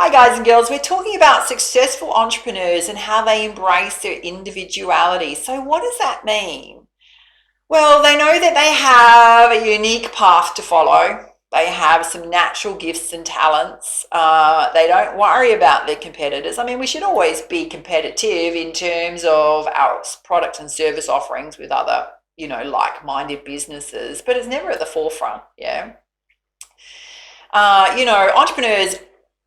Hi, guys and girls. We're talking about successful entrepreneurs and how they embrace their individuality. So, what does that mean? Well, they know that they have a unique path to follow. They have some natural gifts and talents. They don't worry about their competitors. I mean, we should always be competitive in terms of our product and service offerings with other, like-minded businesses, but it's never at the forefront. Yeah. Entrepreneurs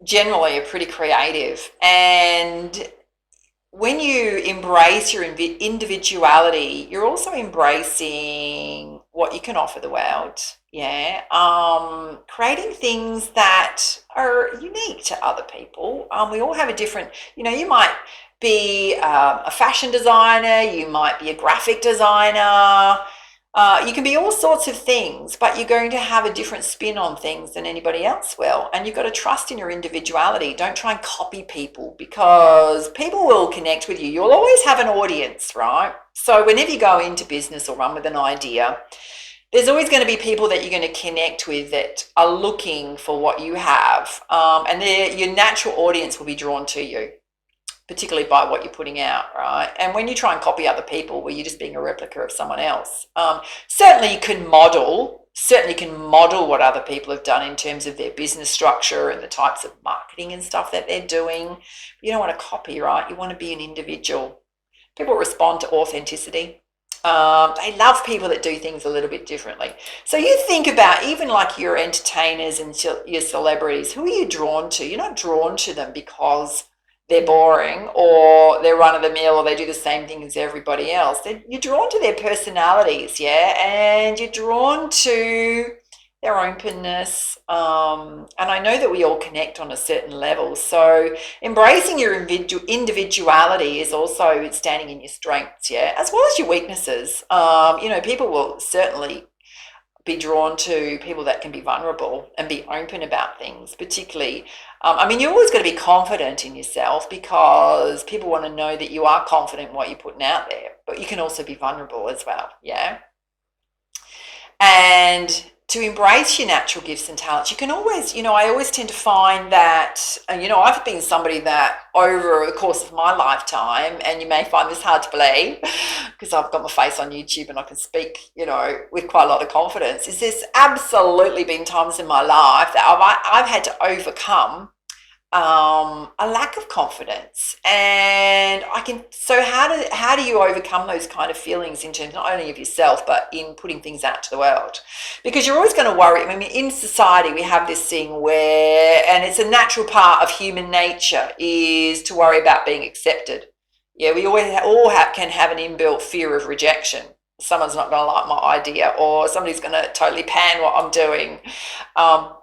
generally are pretty creative, and when you embrace your individuality, you're also embracing what you can offer the world. Yeah. Creating things that are unique to other people. We all have a different, you might be a fashion designer, you might be a graphic designer. You can be all sorts of things, but you're going to have a different spin on things than anybody else will. And you've got to trust in your individuality. Don't try and copy people, because people will connect with you. You'll always have an audience, right? So whenever you go into business or run with an idea, there's always going to be people that you're going to connect with that are looking for what you have. And your natural audience will be drawn to you, particularly by what you're putting out, right? And when you try and copy other people, where you're just being a replica of someone else, certainly you can model what other people have done in terms of their business structure and the types of marketing and stuff that they're doing. But you don't want to copy, right? You want to be an individual. People respond to authenticity. They love people that do things a little bit differently. So you think about even like your entertainers and your celebrities. Who are you drawn to? You're not drawn to them because they're boring or they're run-of-the-mill or they do the same thing as everybody else. You're drawn to their personalities, yeah, and you're drawn to their openness. And I know that we all connect on a certain level. So embracing your individuality is also standing in your strengths, yeah, as well as your weaknesses. People will certainly be drawn to people that can be vulnerable and be open about things, particularly. You're always going to be confident in yourself, because people want to know that you are confident in what you're putting out there, but you can also be vulnerable as well, yeah? And to embrace your natural gifts and talents, you can always, I always tend to find that, I've been somebody that over the course of my lifetime, and you may find this hard to believe because I've got my face on YouTube and I can speak, with quite a lot of confidence, is there's absolutely been times in my life that I've had to overcome a lack of confidence. And how do you overcome those kind of feelings in terms not only of yourself but in putting things out to the world? Because you're always going to worry. In society we have this thing where, and it's a natural part of human nature, is to worry about being accepted. Yeah, we can have an inbuilt fear of rejection. Someone's not going to like my idea, or somebody's going to totally pan what I'm doing,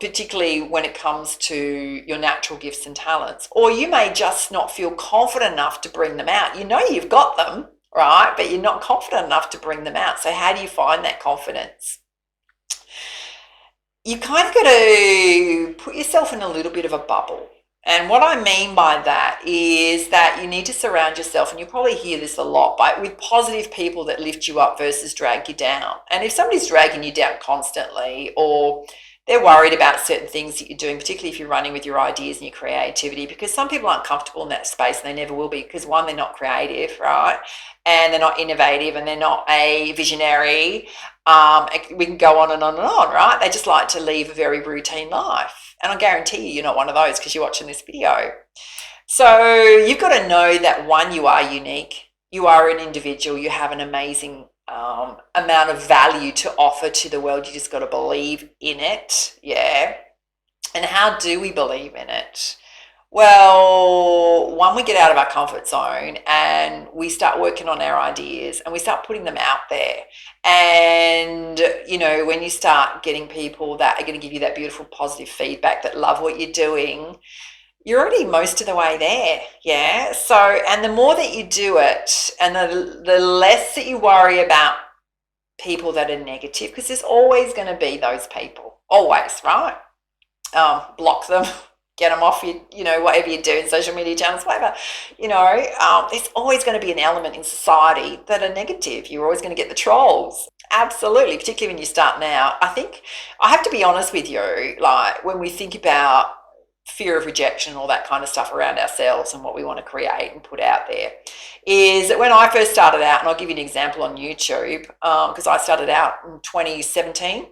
particularly when it comes to your natural gifts and talents. Or you may just not feel confident enough to bring them out. You've got them, right? But you're not confident enough to bring them out. So how do you find that confidence? You kind of got to put yourself in a little bit of a bubble. And what I mean by that is that you need to surround yourself, and you'll probably hear this a lot, with positive people that lift you up versus drag you down. And if somebody's dragging you down constantly, or they're worried about certain things that you're doing, particularly if you're running with your ideas and your creativity, because some people aren't comfortable in that space, and they never will be, because one, they're not creative, right? And they're not innovative, and they're not a visionary. We can go on and on and on, right? They just like to live a very routine life. And I guarantee you're not one of those, because you're watching this video. So you've got to know that, one, you are unique. You are an individual. You have an amazing amount of value to offer to the world. You just got to believe in it, yeah? And how do we believe in it? Well, one, we get out of our comfort zone and we start working on our ideas and we start putting them out there. And, when you start getting people that are going to give you that beautiful positive feedback, that love what you're doing, you're already most of the way there, yeah? So, and the more that you do it, and the less that you worry about people that are negative, because there's always going to be those people, always, right? Block them. Get them off your, whatever you do in social media channels, whatever. There's always going to be an element in society that are negative. You're always going to get the trolls. Absolutely, particularly when you start now. I think I have to be honest with you, like when we think about fear of rejection, all that kind of stuff around ourselves and what we want to create and put out there, is that when I first started out, and I'll give you an example on YouTube, because I started out in 2017,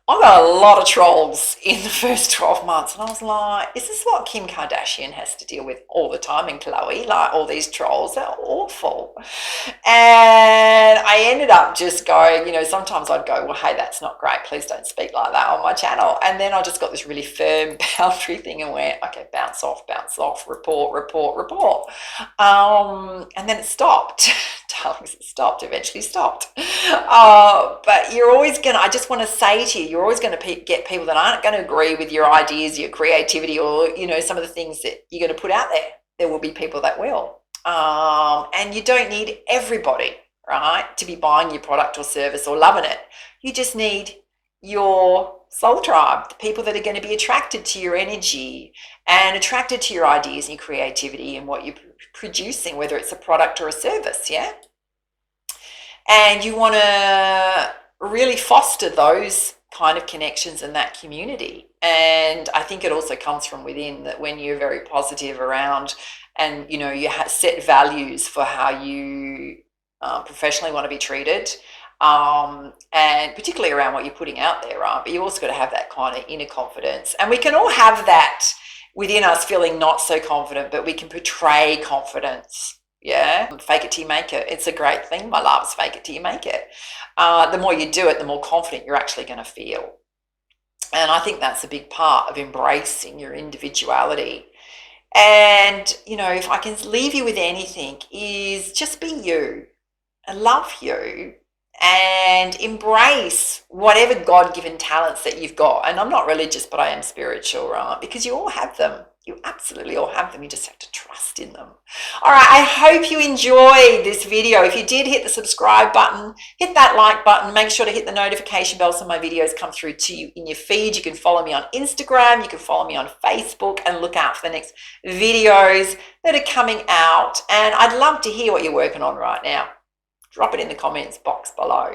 I got a lot of trolls in the first 12 months. And I was like, is this what Kim Kardashian has to deal with all the time? And Chloe, like all these trolls, they're awful. And I ended up just going, sometimes I'd go, well, hey, that's not great. Please don't speak like that on my channel. And then I just got this really firm boundary thing and went, okay, bounce off, report. And then it stopped. Darlings, it stopped, eventually stopped. But you're always going to, I just want to say to you, you're always going to get people that aren't going to agree with your ideas, your creativity, or, some of the things that you're going to put out there. There will be people that will. And you don't need everybody, right, to be buying your product or service or loving it. You just need your soul tribe, the people that are going to be attracted to your energy and attracted to your ideas and your creativity and what you're producing, whether it's a product or a service, yeah? And you want to really foster those kind of connections in that community. And I think it also comes from within, that when you're very positive around and, you set values for how you professionally want to be treated, and particularly around what you're putting out there, right? But you also got to have that kind of inner confidence. And we can all have that within us, feeling not so confident, but we can portray confidence. Yeah, fake it till you make it. It's a great thing, my loves. Fake it till you make it. The more you do it, the more confident you're actually going to feel. And I think that's a big part of embracing your individuality. And, if I can leave you with anything, is just be you and love you and embrace whatever God-given talents that you've got. And I'm not religious, but I am spiritual, right? Because you all have them. You absolutely all have them. You just have to trust in them. All right, I hope you enjoyed this video. If you did, hit the subscribe button, hit that like button, make sure to hit the notification bell so my videos come through to you in your feed. You can follow me on Instagram, you can follow me on Facebook, and look out for the next videos that are coming out. And I'd love to hear what you're working on right now. Drop it in the comments box below.